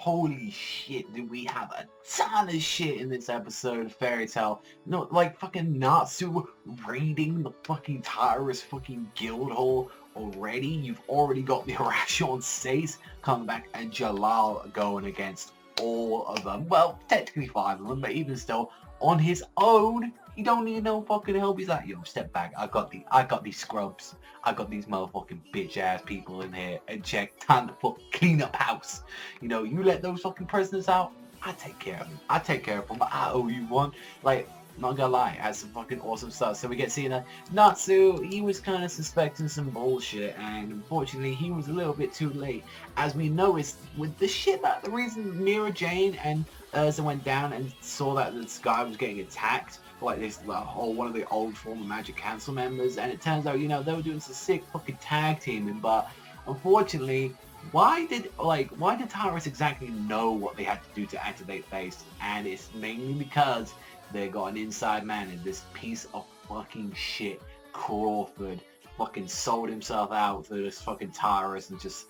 holy shit, did we have a ton of shit in this episode of Fairy Tail. No, like fucking Natsu raiding the fucking Tartarus fucking guild hall already. You've already got the Oracion Seis coming back and Jellal going against all of them. Well, technically 5 of them, but even still, on his own, he don't need no fucking help. He's like, yo, step back. I got these scrubs. I got these motherfucking bitch ass people in here. And check, time to fucking clean up house. You know, you let those fucking prisoners out, I take care of them. I take care of them. I owe you one. Like, not gonna lie, it has some fucking awesome stuff. So we get seeing Natsu, he was kind of suspecting some bullshit, and unfortunately he was a little bit too late. As we noticed with the shit that the reason Mirajane and Erza went down and saw that this guy was getting attacked, like this, or one of the old former Magic Council members, and it turns out, you know, they were doing some sick fucking tag teaming, but unfortunately, why did Tartarus exactly know what they had to do to activate Face? And it's mainly because they got an inside man, and this piece of fucking shit, Crawford, fucking sold himself out for this fucking Tartarus and just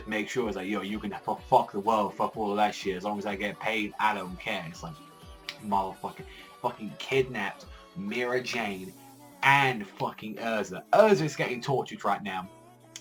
make sure it's like, yo, you can fuck the world, fuck all of that shit, as long as I get paid, I don't care. It's like, motherfucking, fucking kidnapped Mirajane and fucking Erza. Erza is getting tortured right now.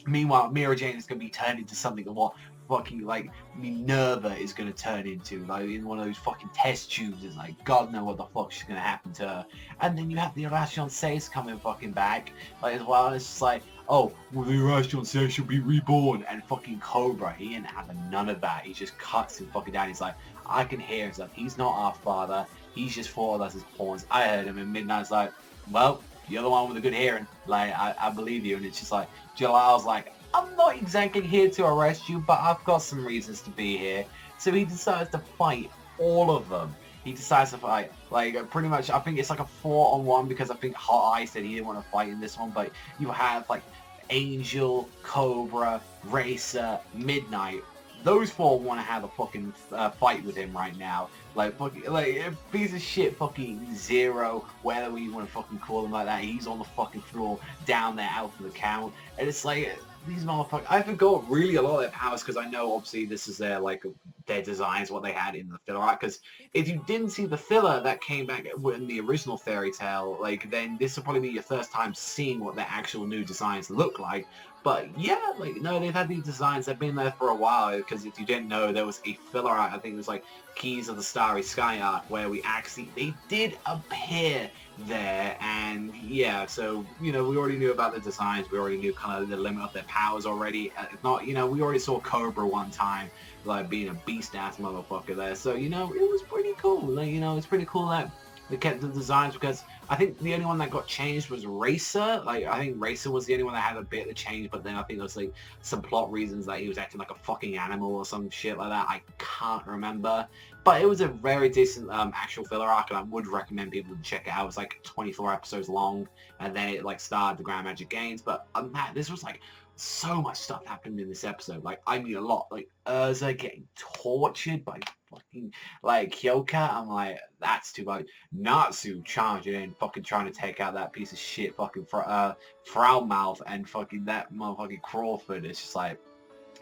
Meanwhile, Mirajane is going to be turned into something of what fucking, like, Minerva is going to turn into, like, in one of those fucking test tubes. It's like, God knows what the fuck is going to happen to her. And then you have the Oracion Seis coming fucking back, like, as well. It's just like, oh, well, the Oracion Seis should be reborn. And fucking Cobra, he ain't having none of that. He just cuts him fucking down. He's like, I can hear himself. He's not our father. He's just thought of us as pawns. I heard him, and Midnight's like, well, you're the one with the good hearing. Like, I believe you. And it's just like, Jellal's like, I'm not exactly here to arrest you, but I've got some reasons to be here. So he decides to fight all of them. He decides to fight, like, pretty much, I think it's like a 4-on-1, because I think Hot Eye said he didn't want to fight in this one, but you have, like, Angel, Cobra, Racer, Midnight. Those 4 want to have a fucking fight with him right now. Like, fucking, like, a piece of shit fucking Zero, whatever you want to fucking call him like that. He's on the fucking floor, down there, out for the count. And it's like, these motherfuckers, I forgot really a lot of their powers, because I know obviously this is their, like, their designs, what they had in the filler art. Because if you didn't see the filler that came back in the original Fairy Tail, like, then this will probably be your first time seeing what their actual new designs look like. But yeah, like, no, they've had these designs, they've been there for a while, because if you didn't know, there was a filler art, I think it was like Keys of the Starry Sky art, where they did appear there, and yeah, so, you know, we already knew about the designs, we already knew kind of the limit of their powers already. If not, you know, we already saw Cobra one time, like, being a beast-ass motherfucker there, so, you know, it was pretty cool. Like, you know, it's pretty cool that they kept the designs, because I think the only one that got changed was Racer. Like, I think Racer was the only one that had a bit of change, but then I think there was, like, some plot reasons that he was acting like a fucking animal or some shit like that. I can't remember. But it was a very decent actual filler arc, and I would recommend people to check it out. It was like 24 episodes long, and then it, like, started the Grand Magic Games. But this was, like, so much stuff happened in this episode. Like, I mean, a lot. Like, Erza getting tortured by fucking, like, Kyoka. I'm like, that's too much. Natsu charging in, fucking trying to take out that piece of shit fucking Frowmouth, and fucking that motherfucking Crawford. It's just like,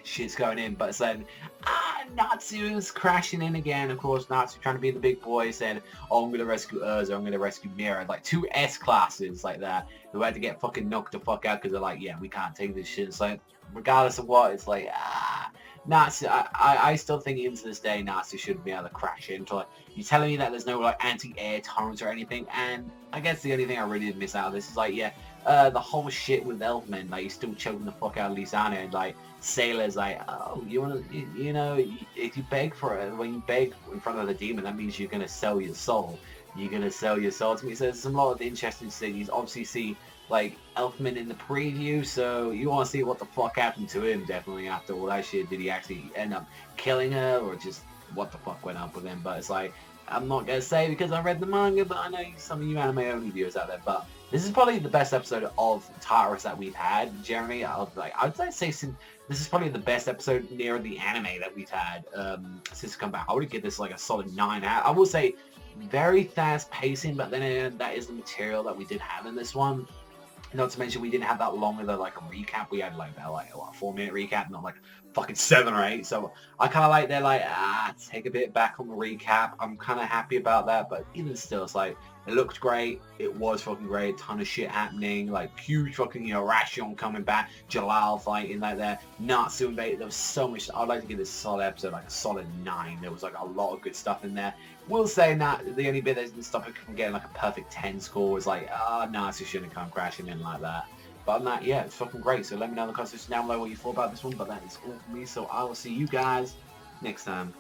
shit's going in. But then Natsu's crashing in again. Of course, Natsu trying to be the big boy, saying, oh, I'm gonna rescue Erza, I'm gonna rescue Mira. Like, 2 S-classes like that, who had to get fucking knocked the fuck out, because they're like, yeah, we can't take this shit. It's like, regardless of what, it's like, Natsu, I still think even to this day, Natsu should be able to crash into, like, you're telling me that there's no, like, anti-air torrents or anything, and I guess the only thing I really did miss out of this is, like, yeah, the whole shit with Elfman, like, he's still choking the fuck out of Lisana, and, like, Sailor's like, oh, you wanna, you know, if you beg for it, when you beg in front of the demon, that means you're gonna sell your soul. You're gonna sell your soul to me. So there's a lot of interesting things. Obviously see, like, Elfman in the preview, so you want to see what the fuck happened to him, definitely, after all that shit. Did he actually end up killing her, or just what the fuck went up with him? But it's like, I'm not going to say because I read the manga, but I know some of you anime-only viewers out there. But this is probably the best episode of Tartarus that we've had, Jeremy. I'd say this is probably the best episode near the anime that we've had since it's come back. I would give this like a solid 9 out. I will say very fast pacing, but then that is the material that we did have in this one. Not to mention we didn't have that long of a recap. We had like a 4-minute recap, not like fucking 7 or 8. So I kind of like, they're like, take a bit back on the recap. I'm kind of happy about that, but even still, it's like, it looked great. It was fucking great. Ton of shit happening. Like, huge fucking, you know, Oracion coming back. Jellal fighting like that. Natsu invaded. There was so much. I'd like to give this a solid episode, like a solid 9. There was like a lot of good stuff in there. Will say that the only bit that didn't stop it from getting like a perfect 10 score was like, Natsu shouldn't come crashing in like that. But other than that, yeah, it's fucking great. So let me know in the comments down below what you thought about this one. But that is all for me. So I will see you guys next time.